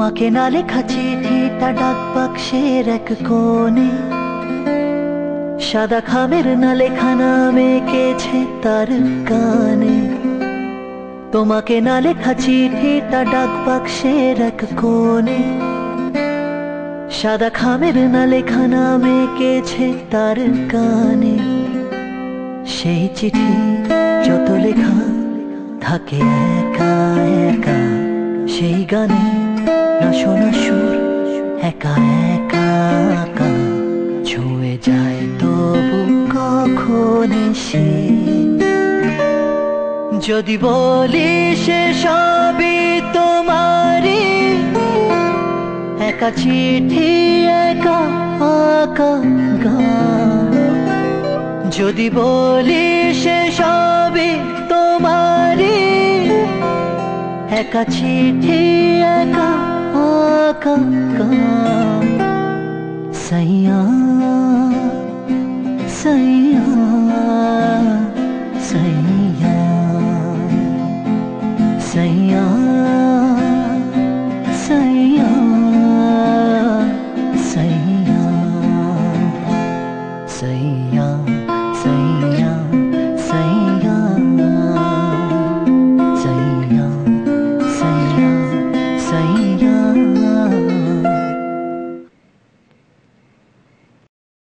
তোমাকে না লেখা চিঠিটা ডাক বাক্সের এক কোণে, সাদা খামের না লেখা নাম এঁকেছে তার কানে। তোমাকে না লেখা চিঠিটা ডাক বাক্সের এক কোণে, সাদা খামের না লেখা নাম এঁকেছে তার কানে। সেই চিঠি যত লেখা থাকে একা একা, সেই গানে না শোনা সুর একা একা একা ছুঁয়ে যায় তবু কখন এসে। যদি বলি সে সবই তোমারই, একা চিঠি একা আঁকা গান। যদি বলি সে সবই তোমারই, একা চিঠি একা আঁকা গান। সैया सैया सैया सैया